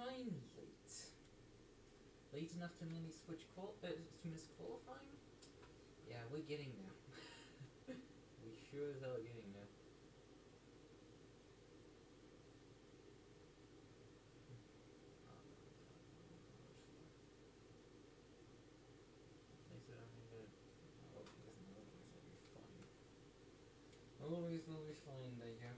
fine, late. Late enough to nearly to miss qualifying? Yeah, we're getting there. We sure as hell are getting there. Always will be fine, there you go.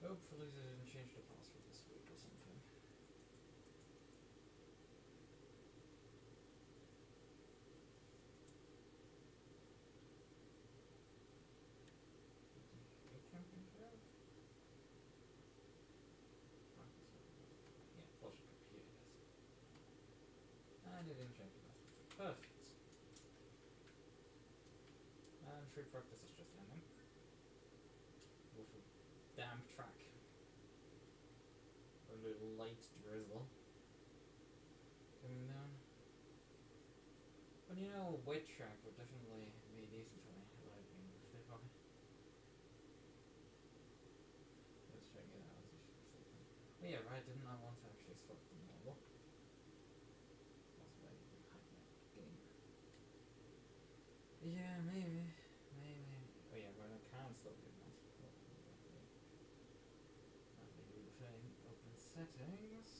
Hopefully they didn't change the password this week or something. Yeah, Porsche computer does. And they didn't change the password. Perfect. And free practice is just ending. With a damn track. A little light drizzle coming down. But you know, a wet track would definitely be decent for me. Let's check it out. Oh yeah, right, didn't I want to actually swap the model? That's why I didn't hide that game. Yeah, maybe. Oh yeah, but I can't still do that. Open settings.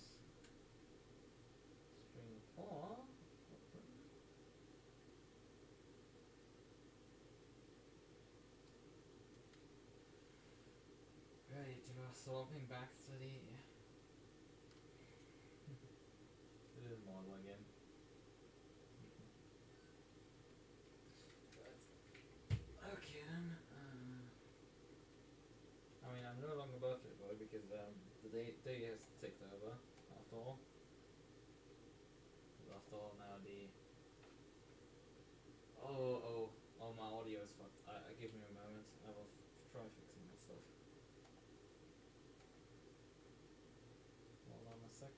String 4. Open. Right, we're swapping back to the model again. Okay then. I mean, I'm no longer birthday boy because the day has ticked over after all. After all, now my audio is fucked. Give me a moment. I will try fixing that stuff. Hold on a sec.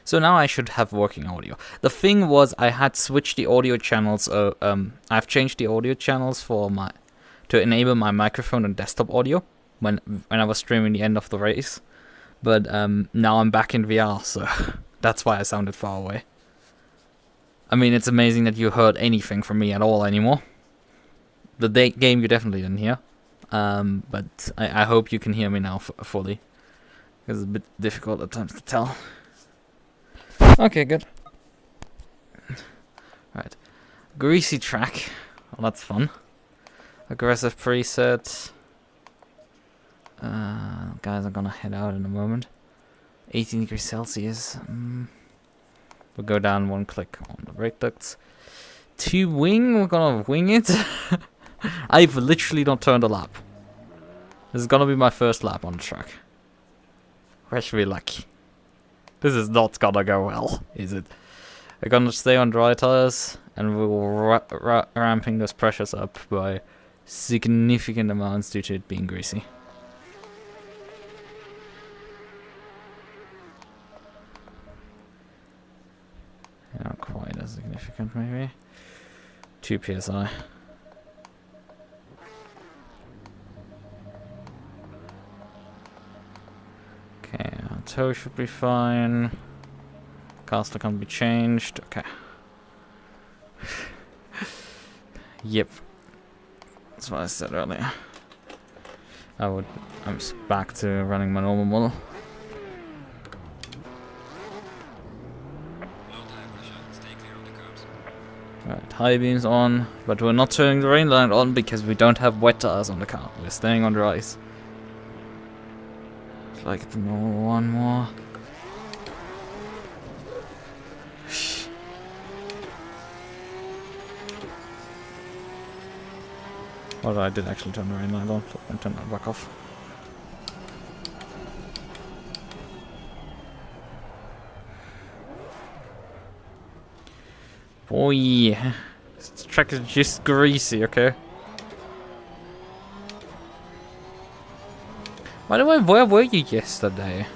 So now I should have working audio. The thing was, I had switched the audio channels. I've changed the audio channels to enable my microphone and desktop audio when I was streaming the end of the race. But now I'm back in VR, so that's why I sounded far away. I mean, it's amazing that you heard anything from me at all anymore. The game you definitely didn't hear, but I hope you can hear me now fully, because it's a bit difficult at times to tell. Okay, good. Right. Greasy track. Well, that's fun. Aggressive preset. Guys are gonna head out in a moment. 18 degrees Celsius. We'll go down one click on the brake ducts. To wing, we're gonna wing it. I've literally not turned a lap. This is gonna be my first lap on the track. Wish me luck. This is not gonna go well, is it? We're gonna stay on dry tires, and we're ramping those pressures up by significant amounts due to it being greasy. Not quite as significant, maybe. 2 psi. Okay, our toe should be fine. Caster can't be changed. Okay. Yep. That's what I said earlier. I'm back to running my normal model. Right, high beams on, but we're not turning the rain line on because we don't have wet tires on the car. We're staying on dries. Like one more. Well, I did actually turn the rain light on. And turn that back off. Boy, this track is just greasy, okay? By the way, where were you yesterday?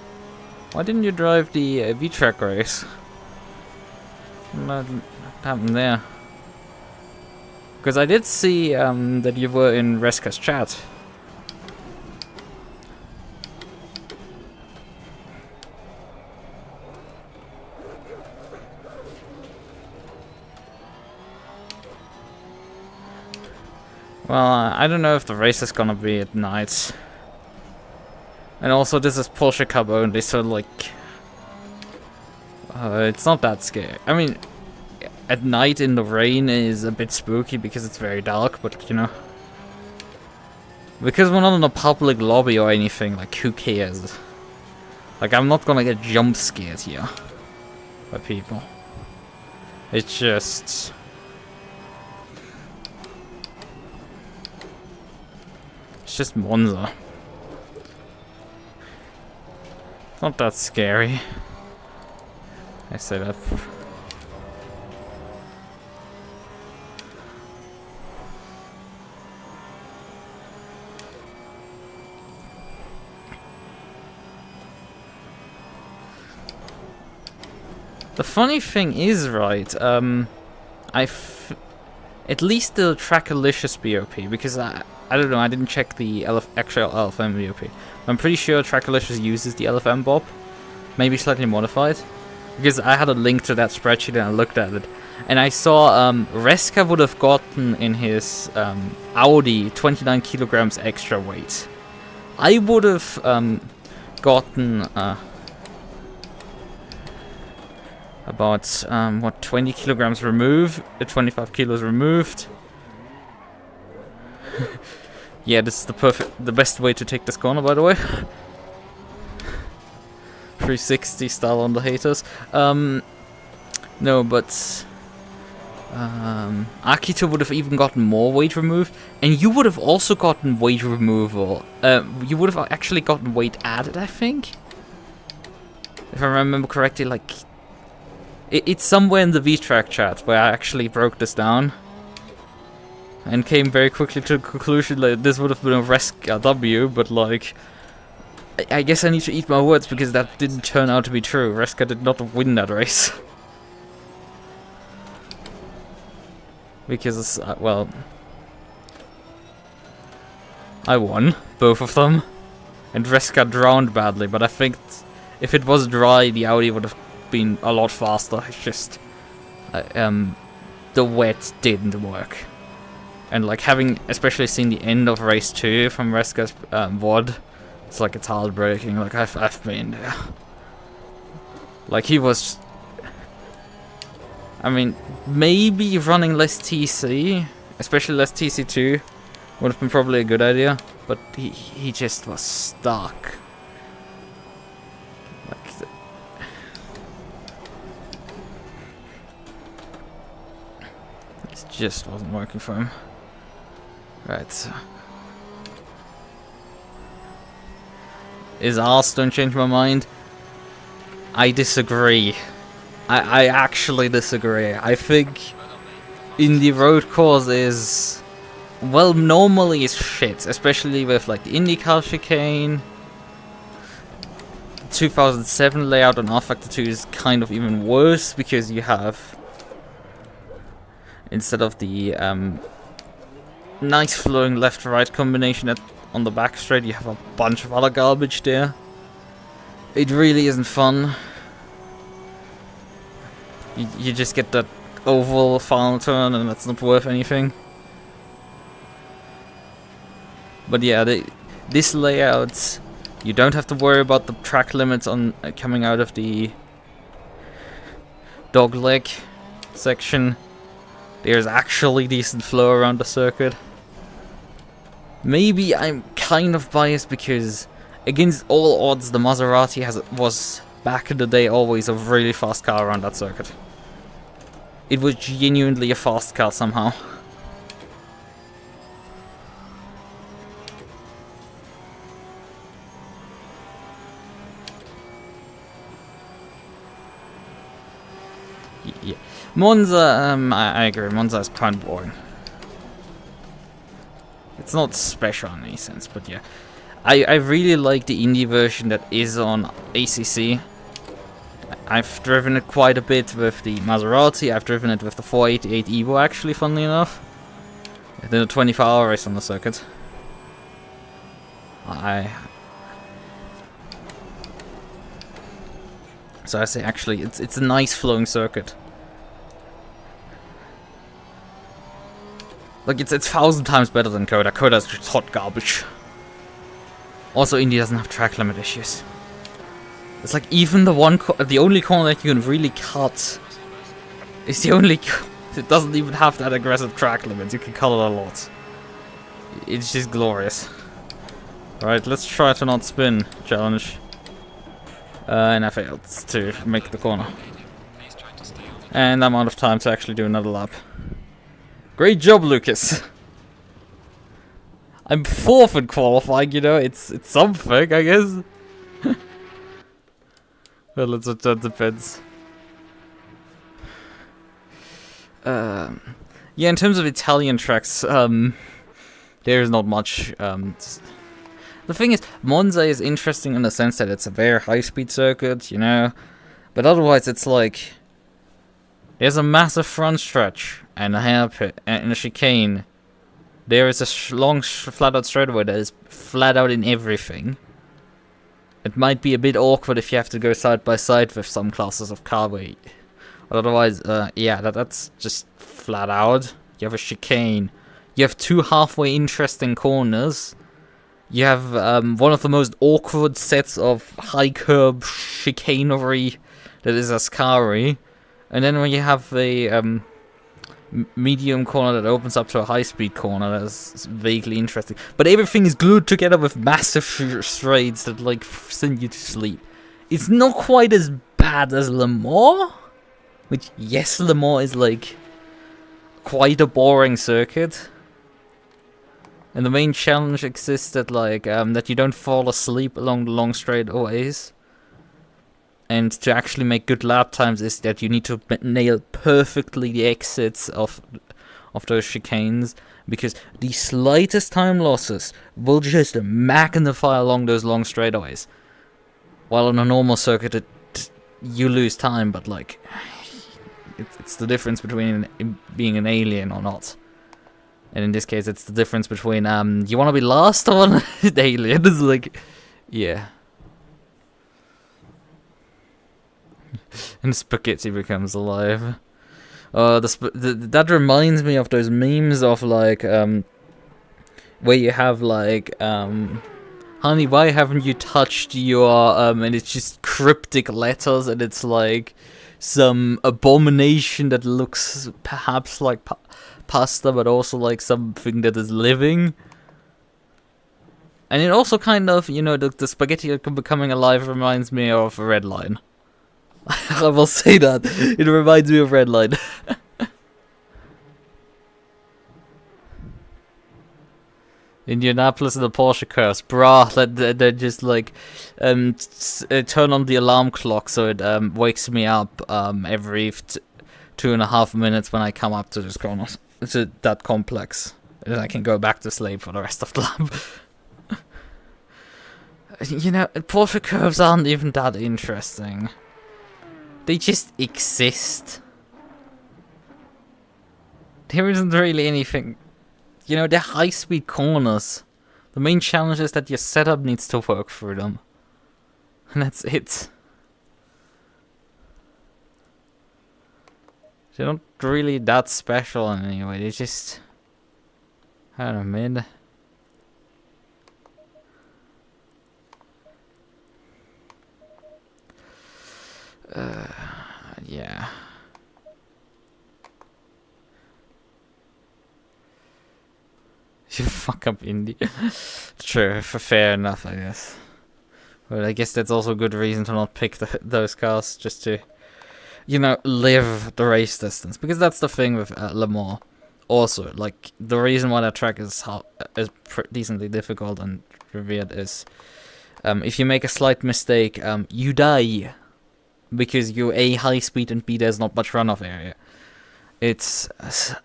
Why didn't you drive the V-Track race? What happened there? Because I did see that you were in Reska's chat. Well, I don't know if the race is gonna be at night. And also, this is Porsche Cup only, so like... it's not that scary. I mean, at night in the rain is a bit spooky because it's very dark, but you know... Because we're not in a public lobby or anything, like, who cares? Like, I'm not gonna get jump scared here by people. It's just... It's just Monza. Not that scary. I say that. The funny thing is, right, at least the Trackilicious BOP, because I don't know, I didn't check the actual LFM BOP. I'm pretty sure Trackilicious uses the LFM BOP, maybe slightly modified, because I had a link to that spreadsheet and I looked at it, and I saw Reska would have gotten in his Audi 29 kilograms extra weight. I would have gotten about what, 20 kilograms removed, 25 kilos removed. Yeah, this is the best way to take this corner, by the way. 360 style on the haters. No, but Akito would have even gotten more weight removed, and you would have also gotten weight removal. You would have actually gotten weight added, I think, if I remember correctly. Like, it's somewhere in the V-Track chat where I actually broke this down. And came very quickly to the conclusion that this would have been a Reska W, but like... I guess I need to eat my words because that didn't turn out to be true. Reska did not win that race. Because, well... I won, both of them. And Reska drowned badly, but I think if it was dry, the Audi would have been a lot faster. It's just... the wet didn't work. And like having especially seen the end of race 2 from Reska's VOD, it's like it's heartbreaking. Like I've been there. Like he was, I mean, maybe running less TC, especially less TC2, would have been probably a good idea. But he just was stuck. Like it just wasn't working for him. Right, so. Is arse don't change my mind? I disagree. I actually disagree. I think indie road course is, well, normally it's shit, especially with like the IndyCar chicane. 2007 layout on R-Factor 2 is kind of even worse because you have, instead of the nice flowing left-to-right combination on the back straight, you have a bunch of other garbage there. It really isn't fun. You just get that oval final turn and that's not worth anything. But yeah, this layout, you don't have to worry about the track limits on coming out of the dogleg section. There's actually decent flow around the circuit. Maybe I'm kind of biased because, against all odds, the Maserati was back in the day always a really fast car around that circuit. It was genuinely a fast car somehow. Yeah. Monza, I agree. Monza is kind of boring. It's not special in any sense, but yeah. I really like the indie version that is on ACC. I've driven it quite a bit with the Maserati. I've driven it with the 488 Evo, actually, funnily enough. I did a 24-hour race on the circuit. So I say, actually, it's a nice flowing circuit. Like, it's 1,000 times better than Coda. Coda is just hot garbage. Also, Indy doesn't have track limit issues. It's like even the only corner that you can really cut is the only. It doesn't even have that aggressive track limit. You can cut it a lot. It's just glorious. Alright, let's try to not spin challenge. And I failed to make the corner. And I'm out of time to actually do another lap. Great job, Lukas. I'm 4th in qualifying, you know, it's something, I guess. Well, that depends. Yeah, in terms of Italian tracks, there's not much. The thing is, Monza is interesting in the sense that it's a very high-speed circuit, you know, but otherwise it's like there's a massive front stretch and a hairpin and a chicane. There is a long flat-out straightaway that is flat out in everything. It might be a bit awkward if you have to go side by side with some classes of car weight. But otherwise, yeah, that's just flat out. You have a chicane. You have 2 halfway interesting corners. You have one of the most awkward sets of high curb chicanery that is Ascari. And then when you have a medium corner that opens up to a high-speed corner, that's vaguely interesting. But everything is glued together with massive straights that, like, send you to sleep. It's not quite as bad as Le Mans, which, yes, Le Mans is, like, quite a boring circuit. And the main challenge exists that, like, that you don't fall asleep along the long straightaways. And to actually make good lap times is that you need to nail perfectly the exits of those chicanes, because the slightest time losses will just magnify along those long straightaways. While on a normal circuit, you lose time, but like, it's the difference between being an alien or not. And in this case, it's the difference between you want to be last or an alien. It's like, yeah. And spaghetti becomes alive. That reminds me of those memes of like where you have like honey, why haven't you touched your and it's just cryptic letters, and it's like some abomination that looks perhaps like pasta, but also like something that is living. And it also kind of, you know, the spaghetti becoming alive reminds me of a red line. I will say that. It reminds me of Redline. Indianapolis and the Porsche curse. Bruh, they're just like turn on the alarm clock so it wakes me up every 2.5 minutes when I come up to this corner, to that complex. And then I can go back to sleep for the rest of the lap. You know, Porsche curves aren't even that interesting. They just exist. There isn't really anything. You know, they're high-speed corners. The main challenge is that your setup needs to work through them. And that's it. They're not really that special in any way. They just, I don't know, mid. Yeah. You fuck up Indy. True, fair enough, I guess. But I guess that's also a good reason to not pick those cars, just to, you know, live the race distance. Because that's the thing with Le Mans. Also, like, the reason why that track is decently difficult and revered is, if you make a slight mistake, you die. because you're A, high speed, and B, there's not much runoff area. It's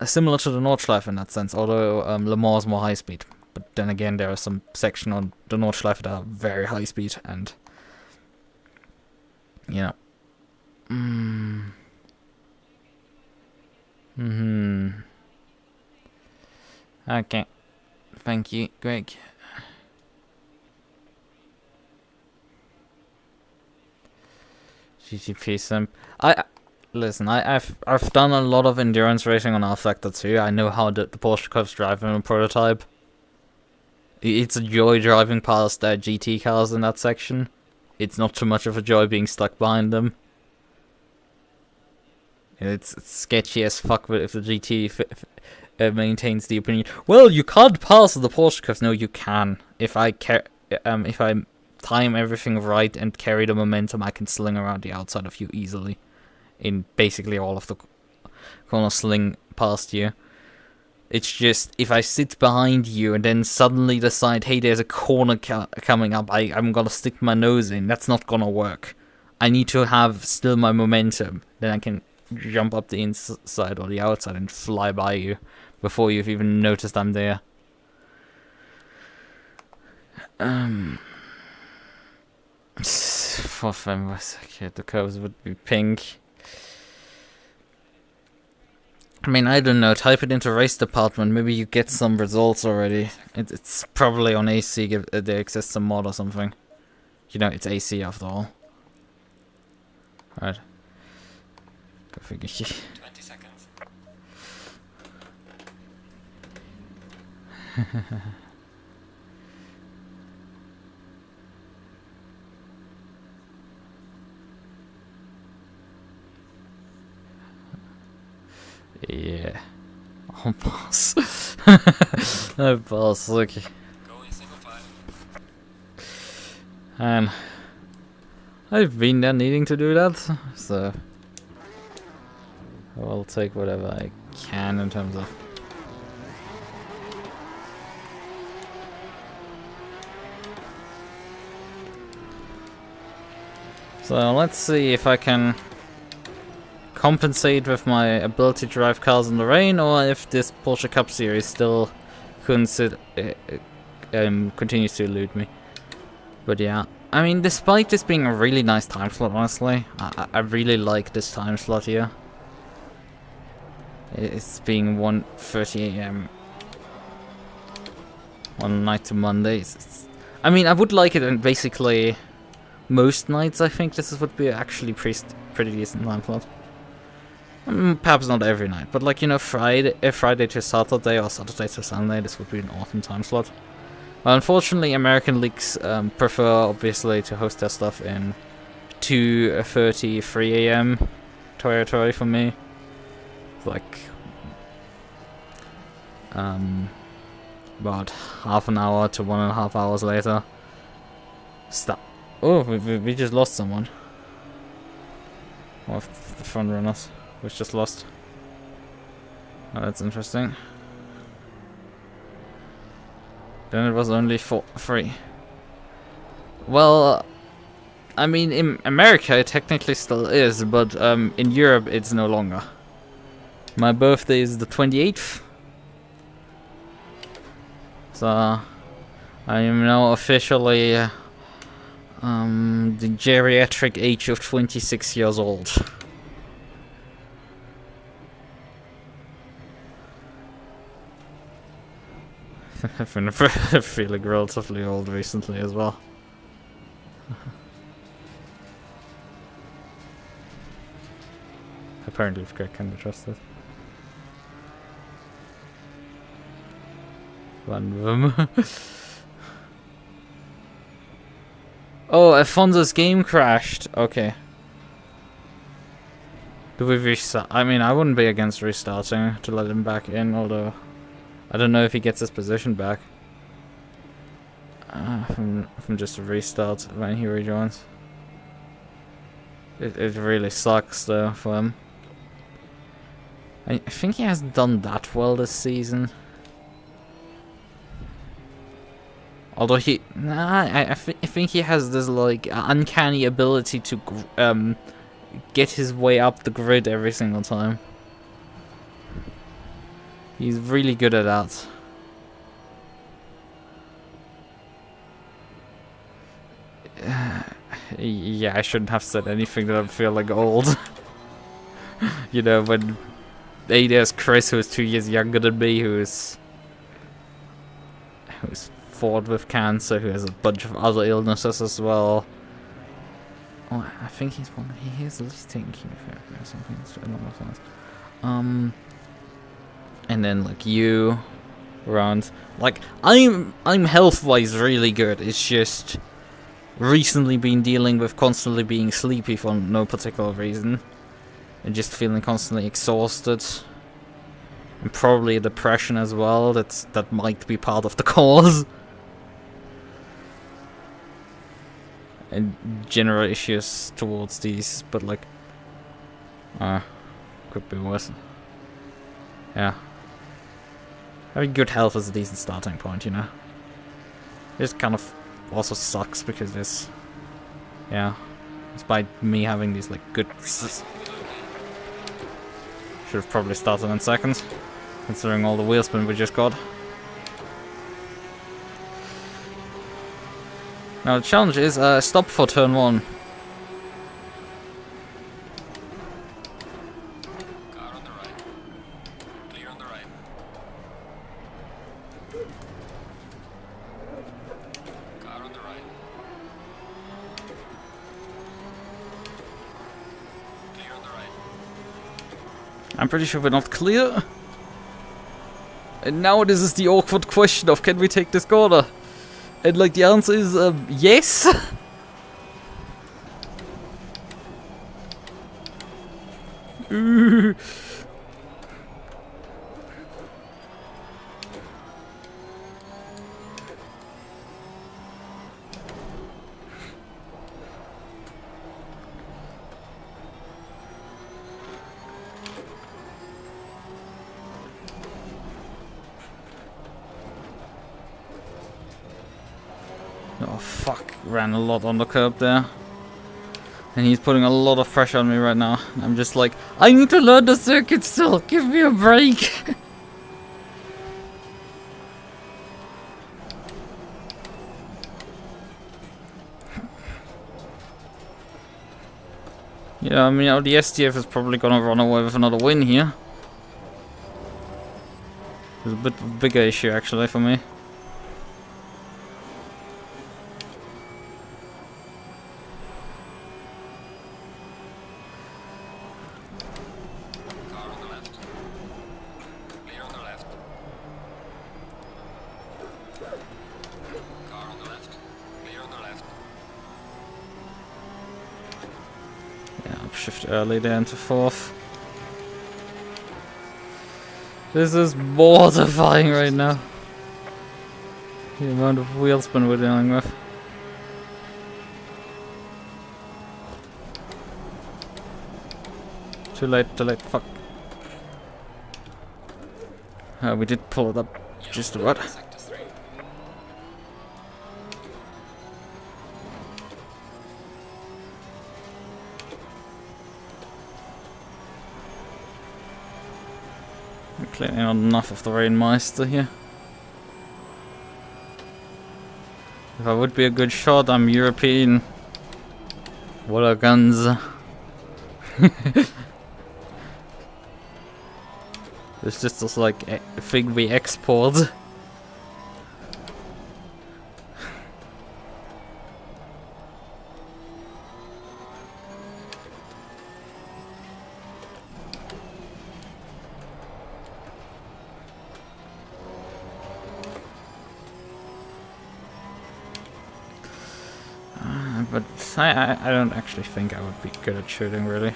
similar to the Nordschleife in that sense, although Le Mans is more high speed. But then again, there are some sections on the Nordschleife that are very high speed, and you know. Okay. Thank you, Greg. GGP sim. Listen. I've done a lot of endurance racing on R-Factor 2. I know how the Porsche Cups drive in a prototype. It's a joy driving past GT cars in that section. It's not too much of a joy being stuck behind them. It's sketchy as fuck if the GT maintains the opinion. Well, you can't pass the Porsche Cups. No, you can. If I time everything right and carry the momentum, I can sling around the outside of you easily. In basically all of the corners, sling past you. It's just, if I sit behind you and then suddenly decide, hey, there's a corner coming up, I'm gonna stick my nose in, that's not gonna work. I need to have still my momentum. Then I can jump up the inside or the outside and fly by you before you've even noticed I'm there. For famous, okay, the curves would be pink. I mean, I don't know, type it into race department, maybe you get some results already. It's probably on AC, there exists a mod or something. You know, it's AC after all. Alright. Go figure. 20 seconds. Yeah. I'll pass. I'll pass, okay. Go in single file. And I've been there needing to do that, so I'll take whatever I can in terms of. So let's see if I can compensate with my ability to drive cars in the rain, or if this Porsche Cup Series still continues to elude me. But yeah, I mean, despite this being a really nice time slot, honestly, I really like this time slot here. It's being 1:30 AM on night to Mondays. I mean, I would like it in basically most nights. I think this would be actually pretty decent time slot. Perhaps not every night, but like, you know, Friday to Saturday or Saturday to Sunday, this would be an awesome time slot. Well, unfortunately, American leagues prefer, obviously, to host their stuff in 2:30, 3 AM territory for me. Like, about half an hour to 1.5 hours later. Stop. Oh, we just lost someone. One of the front runners was just lost. Oh, that's interesting. Then it was only 3. Well, I mean, in America it technically still is, but in Europe it's no longer. My birthday is the 28th. So I am now officially the geriatric age of 26 years old. I've been feeling relatively old recently as well. Apparently Greg can be trusted. One of them. Oh, Alfonso's game crashed. Okay. Do we restart? I mean, I wouldn't be against restarting to let him back in, although I don't know if he gets his position back. From just a restart when he rejoins. It really sucks though for him. I think he hasn't done that well this season. Although I think he has this like uncanny ability to get his way up the grid every single time. He's really good at that. Yeah, I shouldn't have said anything that I feel like old. You know, when there's Chris, who's 2 years younger than me, who's fought with cancer, who has a bunch of other illnesses as well. Oh, I think he's one. He is at least taking chemotherapy or something. It's along those lines. And then like you, around. Like I'm health-wise really good. It's just recently been dealing with constantly being sleepy for no particular reason, and just feeling constantly exhausted, and probably depression as well. That might be part of the cause. And general issues towards these, but like, could be worse. Yeah. Having good health is a decent starting point, you know. This kind of also sucks because there's, yeah, despite me having these like good. Should have probably started in second, considering all the wheel spin we just got. Now the challenge is stop for turn 1. Car on the right. Clear on the right. Car on the right. Clear on the right. I'm pretty sure we're not clear. And now this is the awkward question of, can we take this corner? And like the answer is yes. Ooh. Oh fuck, ran a lot on the curb there. And he's putting a lot of pressure on me right now. I'm just like, I need to learn the circuit still, give me a break. Yeah, I mean, the STF is probably gonna run away with another win here. It's a bit of a bigger issue actually for me. Shift early there into 4th. This is mortifying right now. The amount of wheel spin we're dealing with. Too late, fuck. We did pull it up just about. Clearly not enough of the Rainmeister here. If I would be a good shot, I'm European. What a guns. It's just this like a thing we export. But I don't actually think I would be good at shooting, really.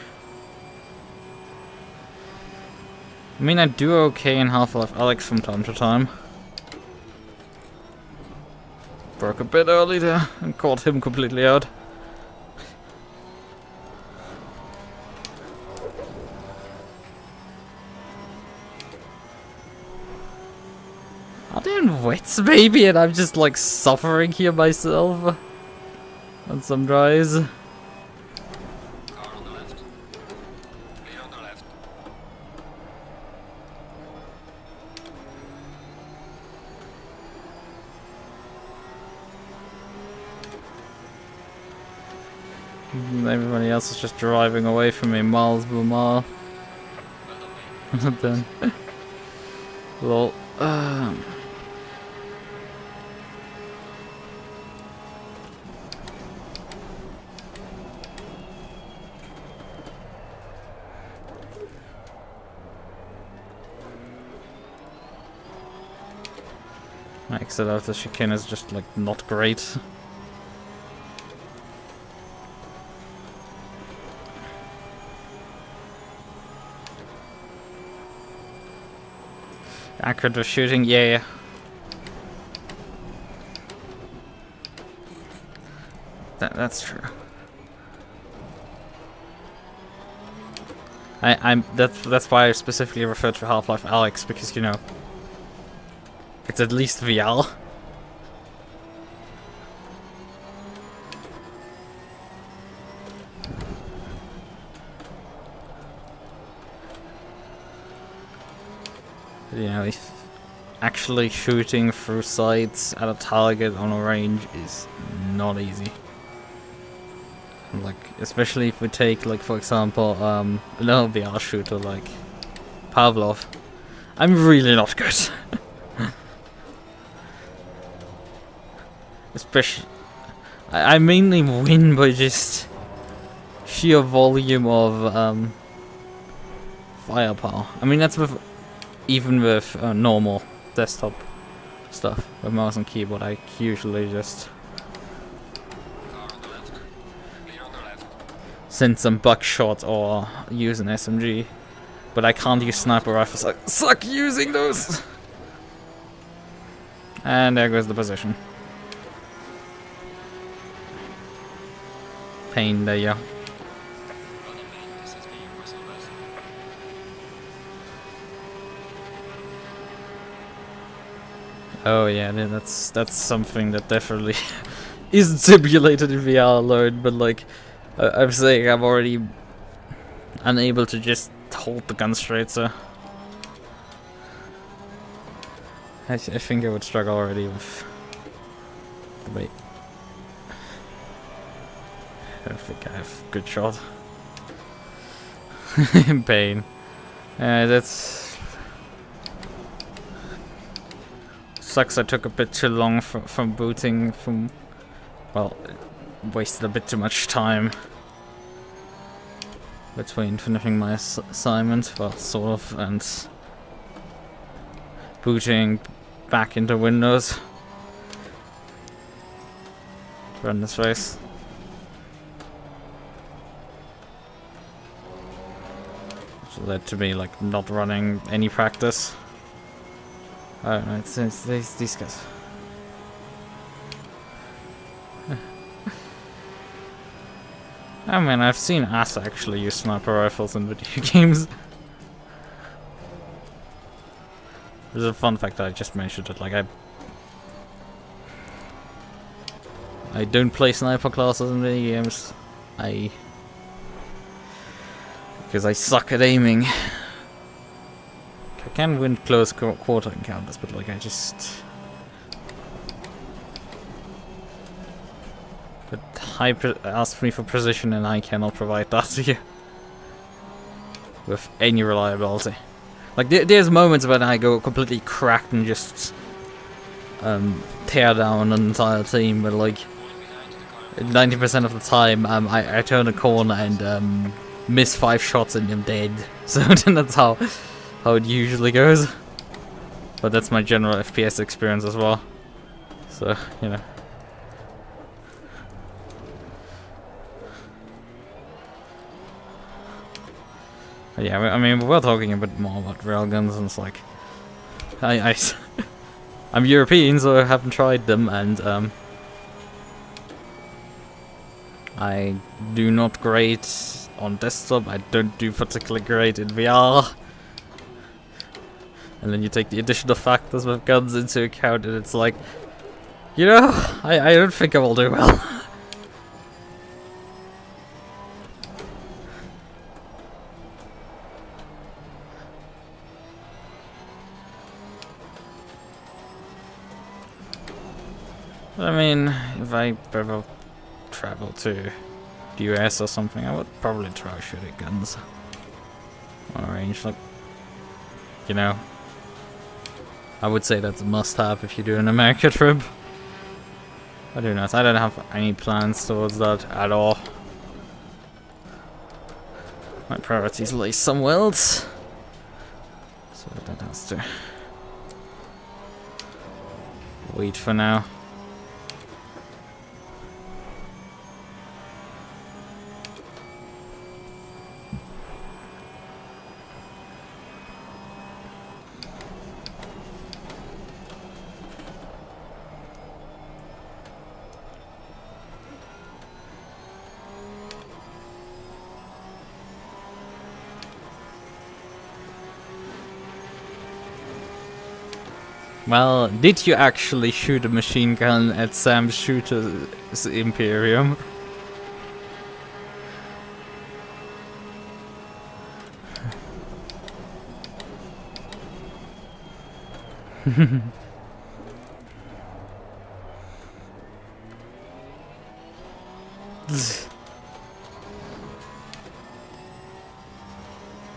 I mean, I do okay in Half-Life Alyx from time to time. Broke a bit early there and caught him completely out. Are they in wets, maybe? And I'm just like suffering here myself. On some dries. Car on the left. And everybody else is just driving away from me miles per mile. Then, lol. My exit out of the chicane is just like not great. Accurate with shooting, yeah. That's true. That's why I specifically refer to Half-Life Alyx, because you know it's at least VR. You know, if actually shooting through sights at a target on a range is not easy. Like, especially if we take, like, for example, another VR shooter like Pavlov. I'm really not good. Especially, I mainly win by just sheer volume of firepower. I mean, that's with even with normal desktop stuff with mouse and keyboard. I usually just send some buckshot or use an SMG, but I can't use sniper rifles. I suck using those. And there goes the position. Pain there, yeah. Oh yeah, that's something that definitely isn't simulated in VR alone, but like, I'm saying I'm already unable to just hold the gun straight, so I think I would struggle already with the bait. I don't think I have a good shot. In pain. That's... Sucks I took a bit too long from booting from... Well, wasted a bit too much time between finishing my assignment, well, sort of, and booting back into Windows. Run this race. Which led to me like not running any practice. Oh no, it's these guys. I mean, I've seen us actually use sniper rifles in video games. There's a fun fact that I just mentioned it, like I don't play sniper classes in video games. Because I suck at aiming. I can win close quarter encounters, but like I just... But ask me for precision and I cannot provide that to you. With any reliability. Like there's moments when I go completely cracked and just tear down an entire team, but like 90% of the time I turn a corner and miss 5 shots and I'm dead. So then that's how it usually goes. But that's my general FPS experience as well. So, you know. Yeah, I mean, we're talking a bit more about railguns, and it's like, I'm European, so I haven't tried them, and I do not great on desktop. I don't do particularly great in VR. And then you take the additional factors with guns into account, and it's like, you know, I don't think I will do well. I mean, if I ever travel to the US or something, I would probably try shooting guns on range. Like, you know, I would say that's a must-have if you do an America trip. I do not. I don't have any plans towards that at all. My priorities lay somewhere else. So that has to wait for now. Well, did you actually shoot a machine gun at Sam's shooter's Imperium?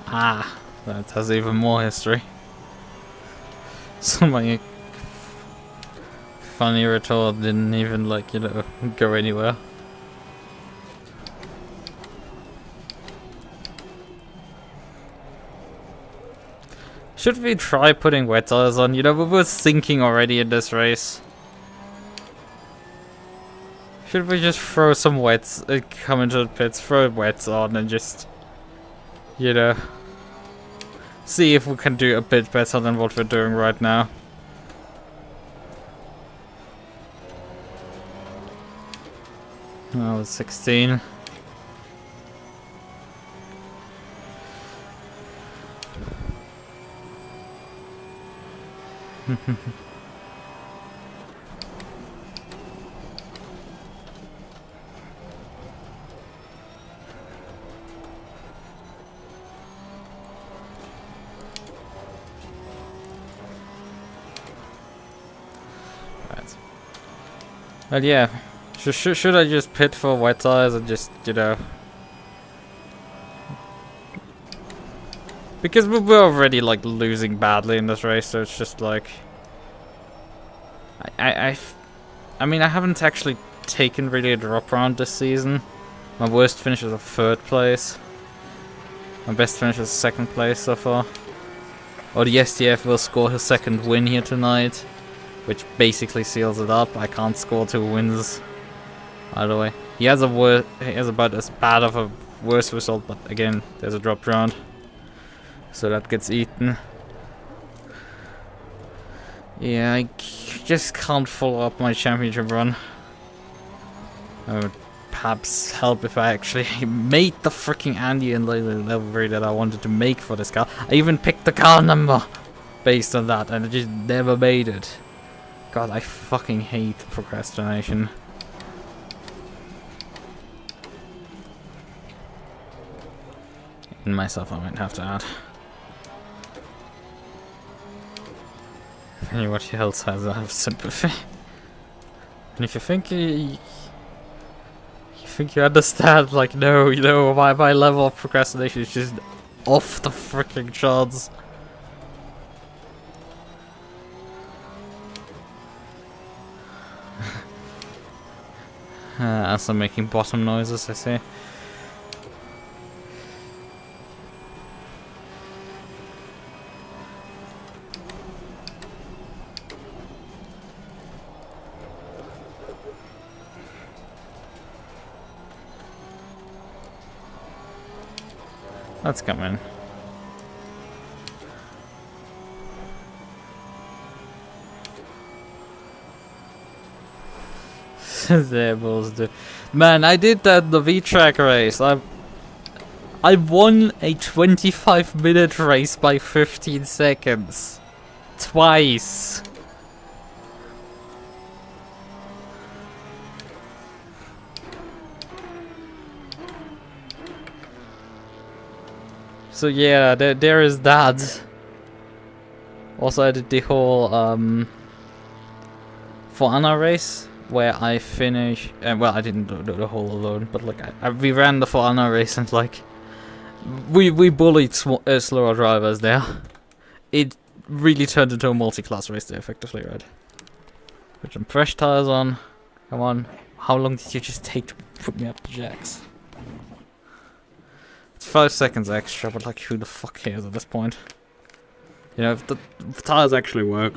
Ah, that has even more history. Somebody funny retort didn't even, like, you know, go anywhere. Should we try putting wet tires on? You know, we were sinking already in this race. Should we just throw some wets, come into the pits, throw wets on and just, you know, see if we can do a bit better than what we're doing right now. Oh, 16. But yeah, should I just pit for wet tires and just, you know, because we're already like losing badly in this race, so it's just like I mean, I haven't actually taken really a drop round this season. My worst finish is a 3rd place. My best finish is 2nd place so far. Oh, the STF will score his 2nd win here tonight, which basically seals it up. I can't score 2 wins either way. He has about as bad of a worse result, but again, there's a drop round, so that gets eaten. Yeah, I just can't follow up my championship run. It would perhaps help if I actually made the freaking Andy and livery that I wanted to make for this car. I even picked the car number based on that, and I just never made it. God, I fucking hate procrastination. And myself, I might have to add. If anybody else has that of sympathy. And if you think you understand, like, no, you know, my level of procrastination is just off the freaking charts. As I'm making bottom noises, I say. Let's come in. Man, I did that in the V-Track race. I won a 25-minute race by 15 seconds. Twice. So yeah, there is that. Also, I did the whole for Anna race where I finished. Well, I didn't do the whole alone, but like we ran the Ferrari race and like we bullied slower drivers there. It really turned into a multi-class race there, effectively, right? Put some fresh tires on. Come on. How long did you just take to put me up the jacks? It's 5 seconds extra, but like who the fuck cares at this point? You know, if the tires actually work.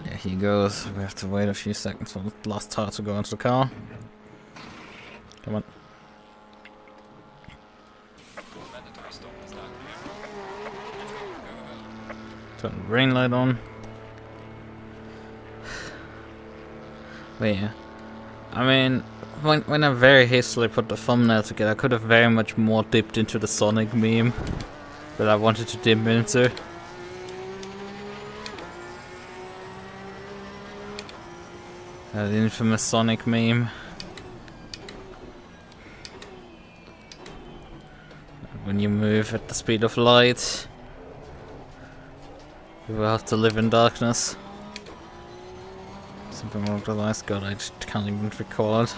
There he goes. We have to wait a few seconds for the last tire to go into the car. Come on. Turn the rain light on. But yeah, I mean, when I very hastily put the thumbnail together, I could have very much more dipped into the Sonic meme that I wanted to dip into. The infamous Sonic meme. When you move at the speed of light, you will have to live in darkness. Something wrong with the last god, I just can't even recall it.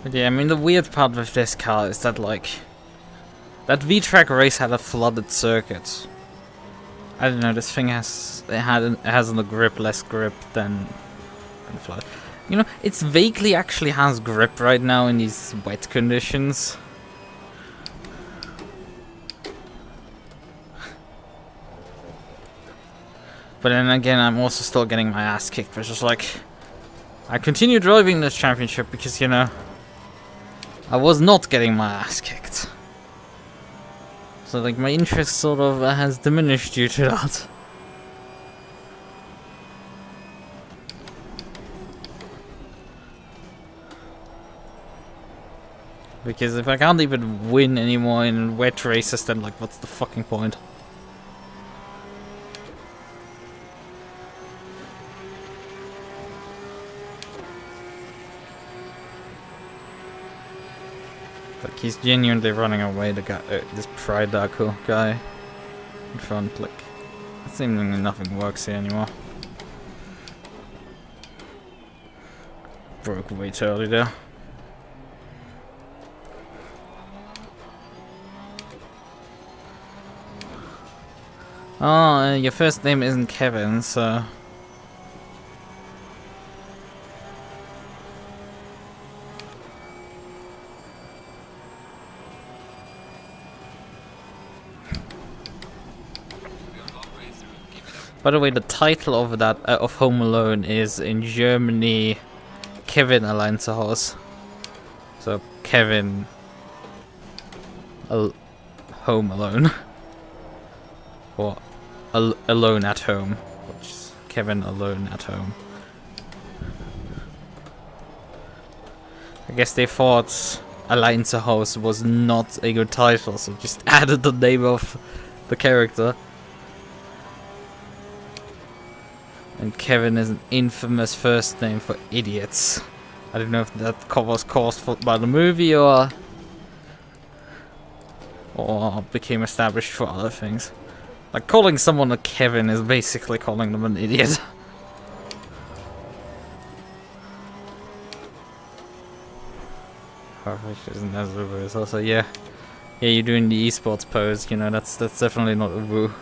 But yeah, I mean the weird part with this car is that like that V-Track race had a flooded circuit. I don't know, this thing has on the grip less grip than flood. You know, it's vaguely actually has grip right now in these wet conditions. But then again, I'm also still getting my ass kicked, which is like I continue driving this championship because, you know, I was not getting my ass kicked. So like my interest sort of has diminished due to that. Because if I can't even win anymore in wet races, then like what's the fucking point? Like he's genuinely running away, the guy, this Pride Darko guy in front. Like, seemingly nothing works here anymore. Broke way too early there. Oh, your first name isn't Kevin, so. By the way, the title of that of Home Alone is in Germany Kevin allein zu Hause. So Kevin Home Alone. Or Alone at Home. Which is Kevin Alone at Home. I guess they thought Allein zu Hause was not a good title, so just added the name of the character. And Kevin is an infamous first name for idiots. I don't know if that was caused by the movie or became established for other things. Like calling someone a Kevin is basically calling them an idiot. Which isn't as Ubu is also, yeah, you're doing the esports pose. You know, that's definitely not Ubu.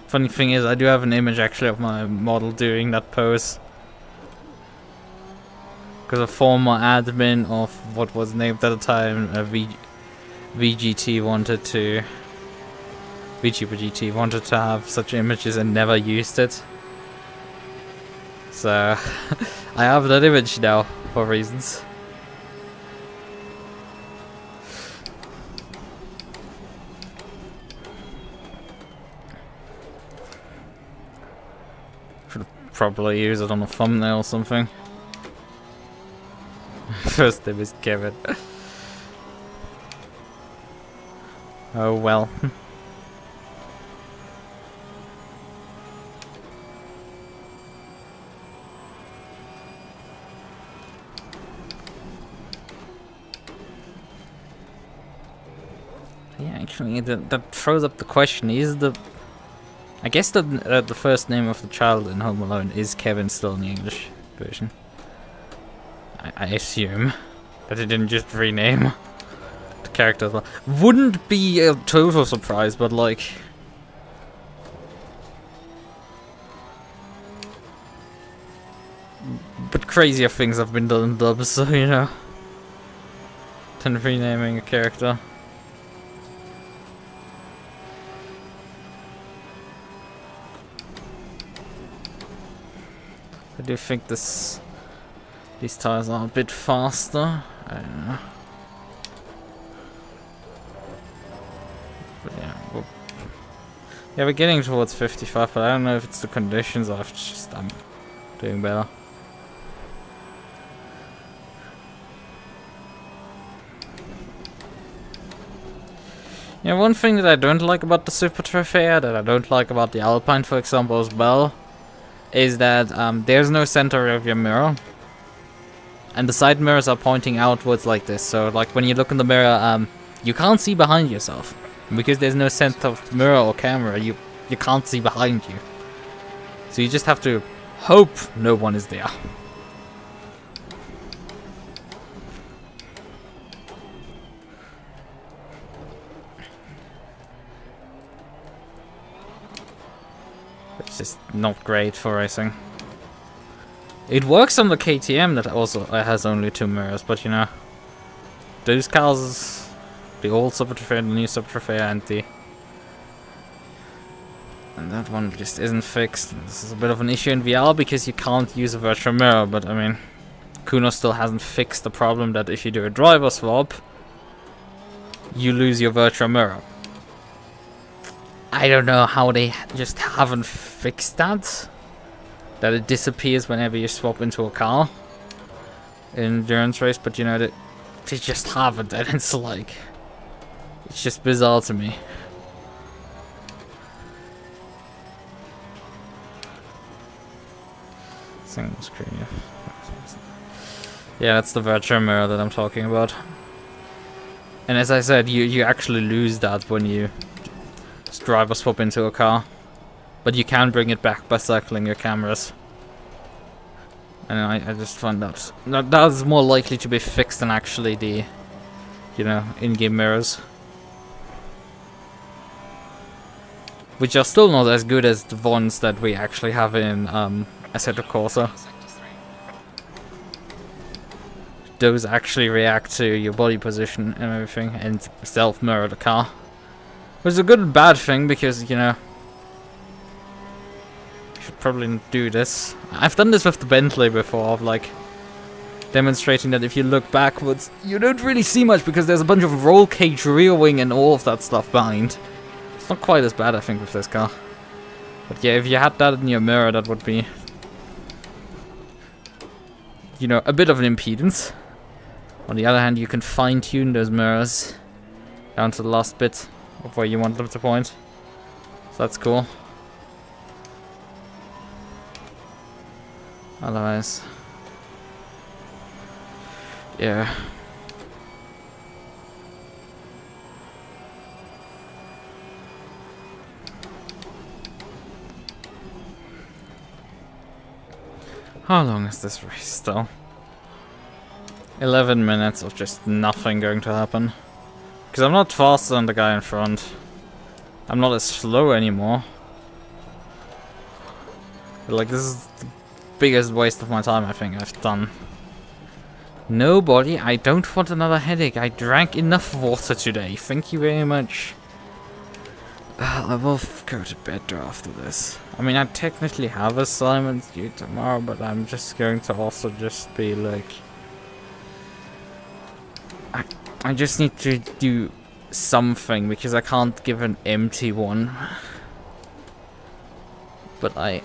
Funny thing is, I do have an image actually of my model doing that pose. Because a former admin of what was named at the time VGT wanted to... VGT wanted to have such images and never used it. So I have that image now for reasons. Should have probably used it on a thumbnail or something. First name is Kevin. Oh well. Yeah, actually, that throws up the question: is the I guess the first name of the child in Home Alone is Kevin still in the English version? I assume that they didn't just rename the character as well. Wouldn't be a total surprise, but like, but crazier things have been done in dubs, so you know, than renaming a character. I do think these tires are a bit faster. I don't know. But yeah, we're getting towards 55, but I don't know if it's the conditions or if it's just I'm doing better. Yeah, one thing that I don't like about the Super Trofeo, that I don't like about the Alpine, for example, as well, is that there's no center of your mirror, and the side mirrors are pointing outwards like this. So, like when you look in the mirror, you can't see behind yourself because there's no center of mirror or camera. You can't see behind you, so you just have to hope no one is there. It's just not great for racing. It works on the KTM that also has only 2 mirrors, but you know, those cars, the old Super Trofeo, the new Super Trofeo, and that one just isn't fixed. This is a bit of an issue in VR because you can't use a virtual mirror, but I mean, Kuno still hasn't fixed the problem that if you do a driver swap, you lose your virtual mirror. I don't know how they just haven't fixed that. That it disappears whenever you swap into a car in endurance race, but you know that they just haven't, and it's like, it's just bizarre to me. Single screen, yeah. Yeah, that's the virtual mirror that I'm talking about. And as I said, you actually lose that when you driver swap into a car, but you can bring it back by cycling your cameras. And I just find that is more likely to be fixed than actually the, you know, in-game mirrors, which are still not as good as the ones that we actually have in Assetto Corsa. Those actually react to your body position and everything and self-mirror the car. Which is a good and bad thing because, you know, you should probably not do this. I've done this with the Bentley before, of like demonstrating that if you look backwards, you don't really see much because there's a bunch of roll cage, rear wing, and all of that stuff behind. It's not quite as bad, I think, with this car. But yeah, if you had that in your mirror, that would be, you know, a bit of an impedance. On the other hand, you can fine-tune those mirrors down to the last bit of where you want them to point. So that's cool. Otherwise, yeah. How long is this race still? 11 minutes of just nothing going to happen. Because I'm not faster than the guy in front. I'm not as slow anymore. But like, this is the biggest waste of my time I think I've done. Nobody, I don't want another headache. I drank enough water today. Thank you very much. I will go to bed after this. I mean, I technically have assignments due tomorrow, but I'm just going to also just be like... I just need to do something, because I can't give an empty one. But I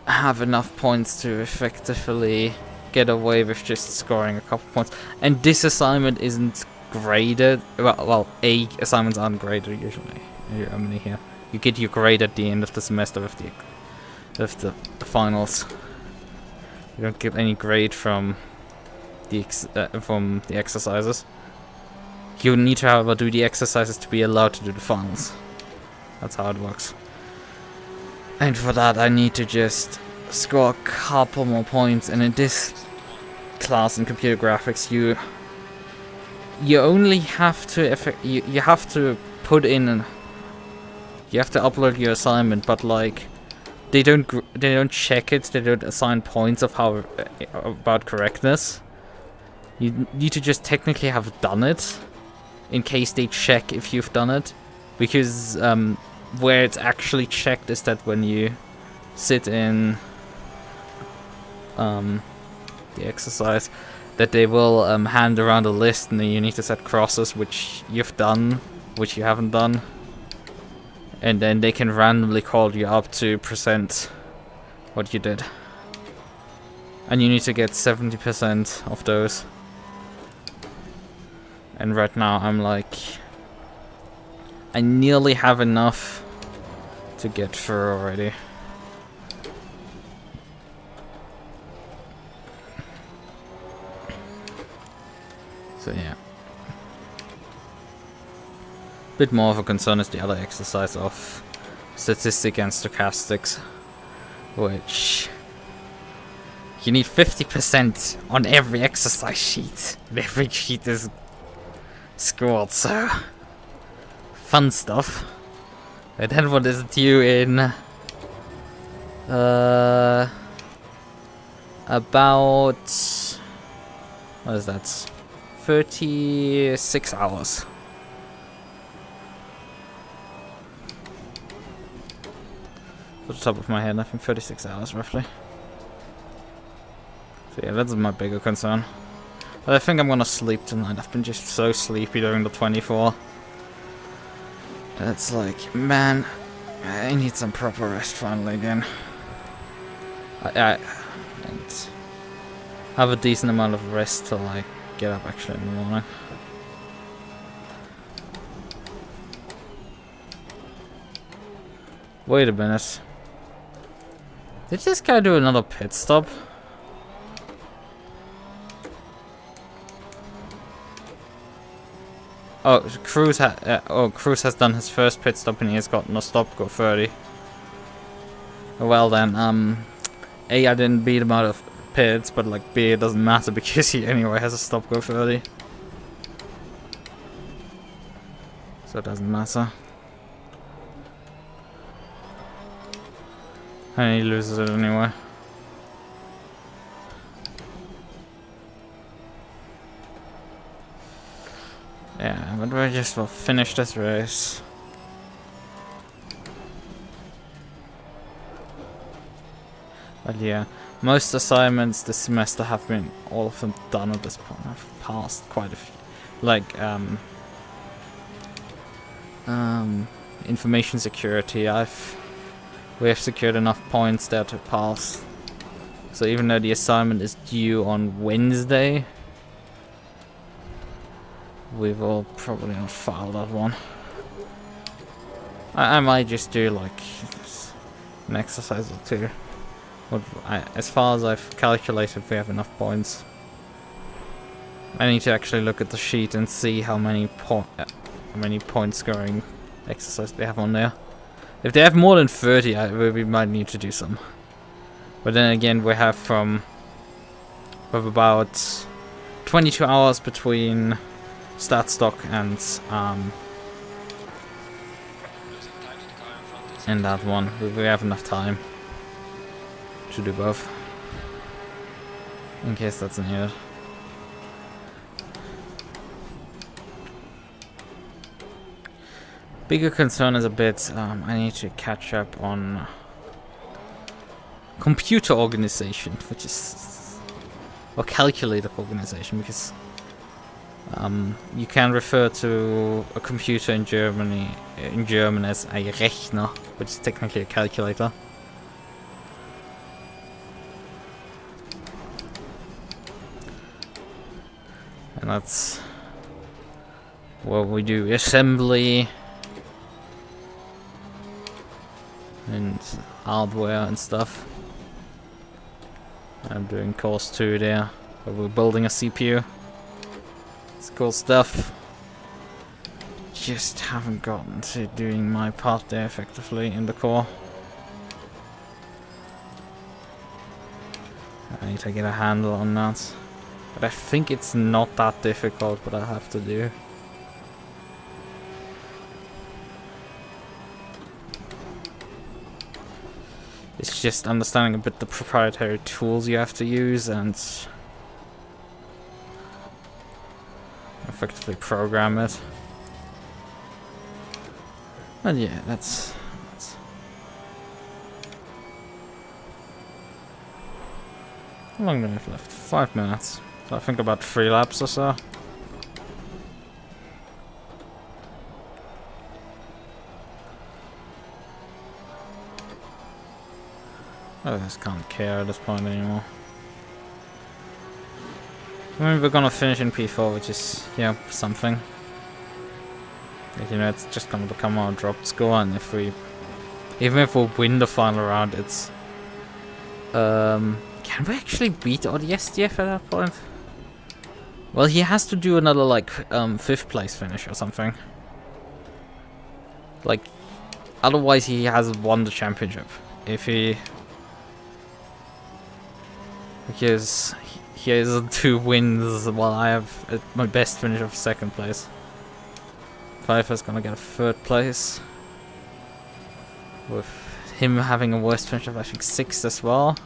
have enough points to effectively get away with just scoring a couple points. And this assignment isn't graded. Well, A assignments aren't graded usually. Here, you get your grade at the end of the semester with the finals. You don't get any grade from the exercises. You need to, however, do the exercises to be allowed to do the finals. That's how it works. And for that, I need to just score a couple more points. And in this class in computer graphics, you only have to you have to put in. You have to upload your assignment, but like they don't check it. They don't assign points of how about correctness. You need to just technically have done it, in case they check if you've done it, because where it's actually checked is that when you sit in the exercise, that they will hand around a list, and then you need to set crosses which you've done, which you haven't done, and then they can randomly call you up to present what you did, and you need to get 70% of those. And right now I'm like, I nearly have enough to get through already. So yeah. Bit more of a concern is the other exercise of statistic and stochastics, which you need 50% on every exercise sheet. And every sheet is scored, so fun stuff. And then what is due in about, what is that, 36 hours. Off the top of my head, I think 36 hours roughly. So yeah, that's my bigger concern. But I think I'm gonna sleep tonight. I've been just so sleepy during the 24. That's like, man, I need some proper rest finally again. And have a decent amount of rest till I get up actually in the morning. Wait a minute. Did this guy do another pit stop? Oh, Cruz has done his first pit stop and he has gotten a stop go 30. Well then, A, I didn't beat him out of pits, but like B, it doesn't matter because he anyway has a stop go 30. So it doesn't matter. And he loses it anyway. Yeah, but we just will finish this race. But yeah, most assignments this semester have been, all of them done at this point. I've passed quite a few. Like, information security, we have secured enough points there to pass. So even though the assignment is due on Wednesday, we will probably not file that one. I might just do like an exercise or two. As far as I've calculated, we have enough points. I need to actually look at the sheet and see how many point scoring exercise they have on there. If they have more than 30, we might need to do some. But then again, we have about 22 hours between stat stock and that one. We have enough time to do both, in case that's needed. Bigger concern is a bit, I need to catch up on computer organization, which is, or calculator organization, because you can refer to a computer in German as a Rechner, which is technically a calculator. And that's where we do assembly and hardware and stuff. I'm doing course 2 there, where we're building a CPU. It's cool stuff. Just haven't gotten to doing my part there effectively in the core. I need to get a handle on that. But I think it's not that difficult, but I have to do. It's just understanding a bit the proprietary tools you have to use and effectively program it. And yeah, that's how long do I have left? 5 minutes. So I think about 3 laps or so. I just can't care at this point anymore. I mean, we're gonna finish in P4, which is, yeah, something. But, you know, it's just gonna become our dropped score, and even if we win the final round, it's can we actually beat SDF at that point? Well, he has to do another, like, 5th place finish or something. Like, otherwise he has won the championship. If he... Because he has 2 wins while I have my best finish of 2nd place. Pfeiffer's gonna get a 3rd place. With him having a worst finish of, I think, 6th as well.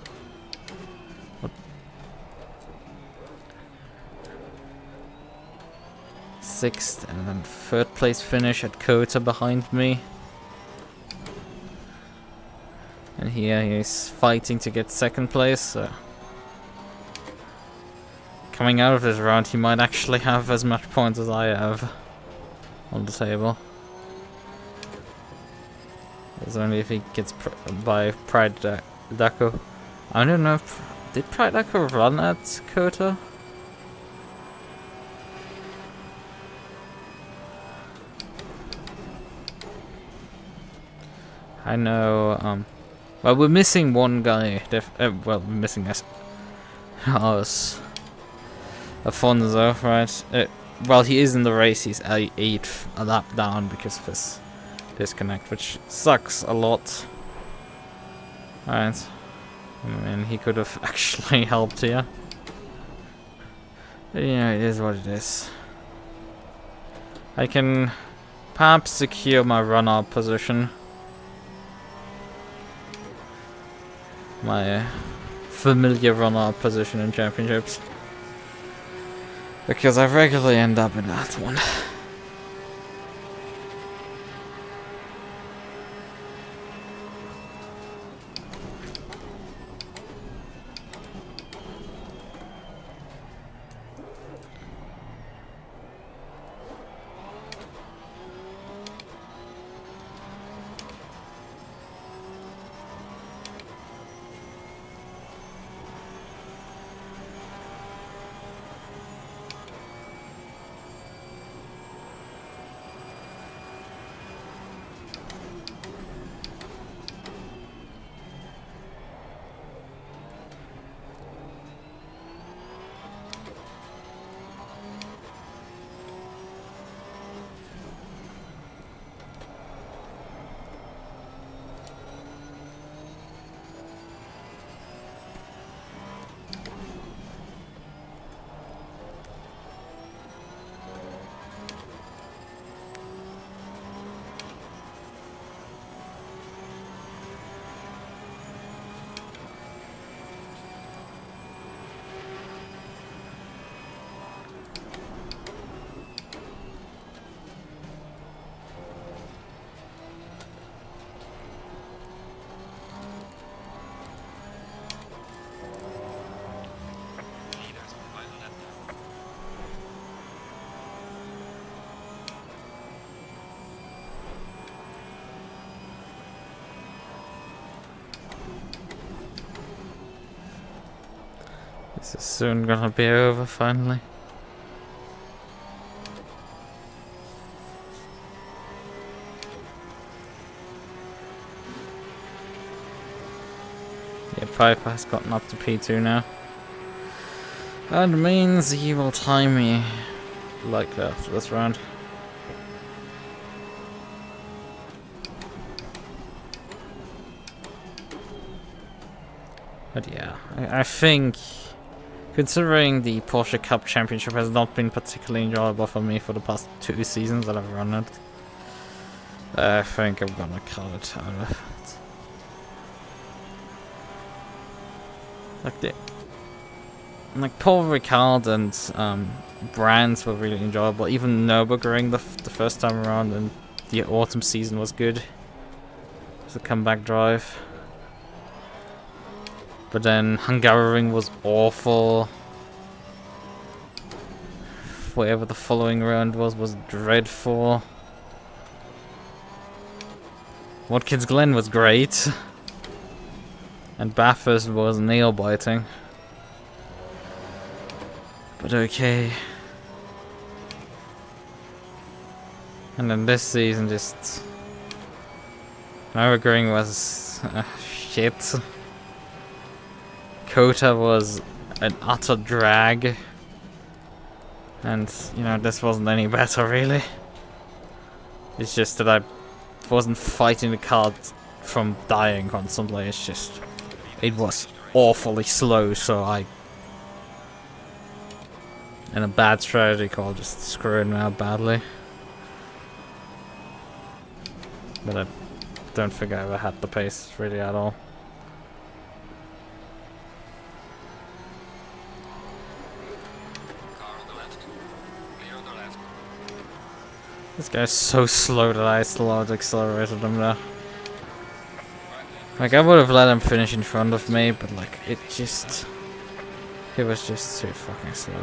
6th, and then 3rd place finish at Kota behind me. And here he's fighting to get 2nd place, so coming out of this round he might actually have as much points as I have on the table. It's only if he gets by Pride Daco. I don't know if... Did Pride Daco run at Kota? I know, well, we're missing one guy. Well, we're missing us. Afonso, right? Well, he is in the race. He's 8th, a lap down because of his disconnect, which sucks a lot. Alright. I mean, he could have actually helped here. But, yeah, it is what it is. I can perhaps secure my run-up position. My familiar run-up position in championships. Because I regularly end up in that one. This is soon gonna be over, finally. Yeah, Piper has gotten up to P2 now. That means he will time me likely after this round. But yeah, I think, considering the Porsche Cup Championship has not been particularly enjoyable for me for the past 2 seasons that I've run it, I think I'm gonna cut it out of it. Like Paul Ricard and Brands were really enjoyable. Even Nürburgring the first time around, and the autumn season was good. It was a comeback drive. But then Hungaroring was awful. Whatever the following round was dreadful. Watkins Glen was great. And Bathurst was nail-biting. But okay. And then this season just... Nürburgring was... shit. Kota was an utter drag. And, you know, this wasn't any better, really. It's just that I wasn't fighting the car from dying constantly. It's just... It was awfully slow, so I... And a bad strategy call just screwed me out badly. But I don't think I ever had the pace really at all. Car on the left. Clear on the left. This guy's so slow that I still out-accelerated him there. Like, I would have let him finish in front of me, but like, it just... He was just too fucking slow.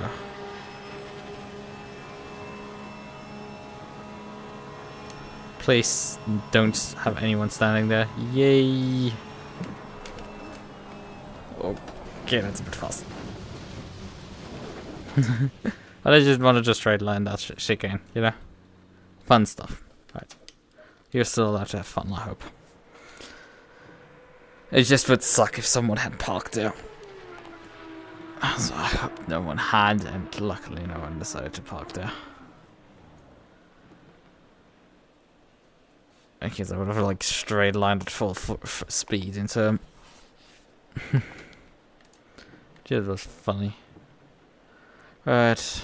Please don't have anyone standing there. Yay! Okay, that's a bit fast. But I just wanted to straight line that chicane, you know? Fun stuff. Right. You're still allowed to have fun, I hope. It just would suck if someone had parked there. So I hope no one had, and luckily no one decided to park there. Because I would have like straight lined at full speed into him. Just was funny. Right.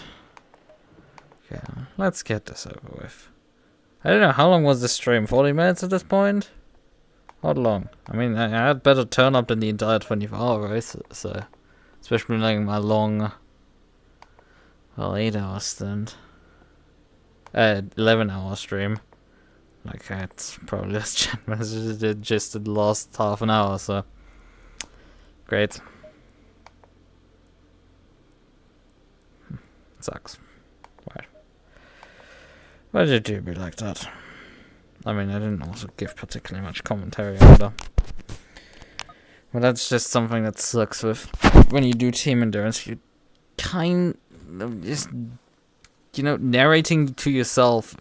Okay, let's get this over with. I don't know, how long was this stream? 40 minutes at this point? How long? I mean, I had better turn up than the entire 24 hours, so especially like my long, well, 8-hour stint. 11-hour stream. Like, I had probably less chat messages did just in the last half an hour, so great. Sucks. Right. Why did it be like that? I mean, I didn't also give particularly much commentary either. But that's just something that sucks with when you do team endurance. You kind of just, you know, narrating to yourself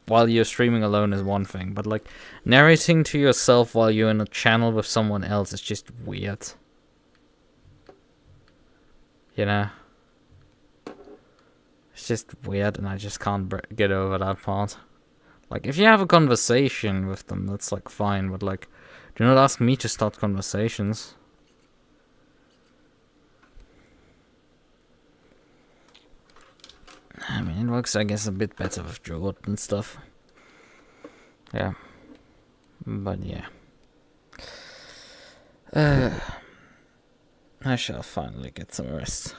while you're streaming alone is one thing, but like narrating to yourself while you're in a channel with someone else is just weird. You know? It's just weird, and I just can't get over that part. Like, if you have a conversation with them, that's like fine, but like, do not ask me to start conversations. I mean, it works, I guess, a bit better with Jordan and stuff. Yeah. But yeah. I shall finally get some rest.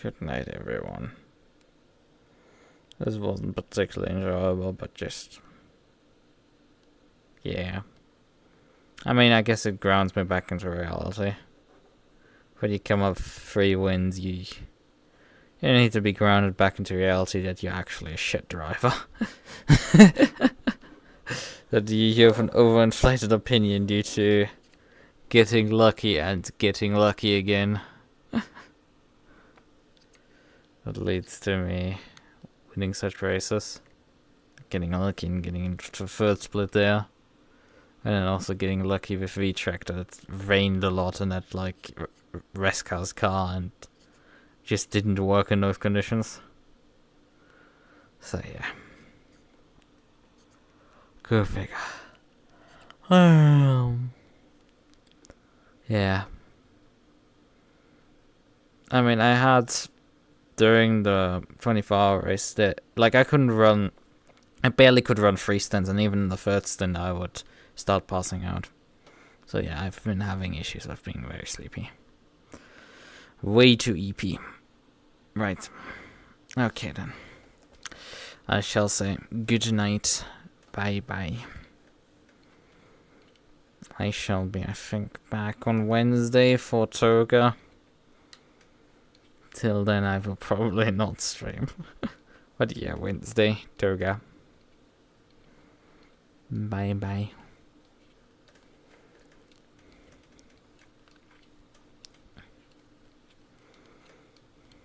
Good night, everyone. This wasn't particularly enjoyable, but just... yeah. I mean, I guess it grounds me back into reality. When you come up 3 wins, you need to be grounded back into reality that you're actually a shit driver. that you have an overinflated opinion due to getting lucky and getting lucky again. That leads to me winning such races. Getting lucky and getting into the third split there. And then also getting lucky with V-Track that it rained a lot in that, like, race car's car and just didn't work in those conditions. So, yeah. Go figure. Yeah. I mean, I had, during the 24-hour race, that, like, I barely could run 3 stints, and even in the third stint I would start passing out. So yeah, I've been having issues. I've been very sleepy. Way too EP. Right. Okay then. I shall say good night. Bye bye. I shall be, I think, back on Wednesday for Toga. Till then I will probably not stream. But yeah, Wednesday, Toga. Bye bye.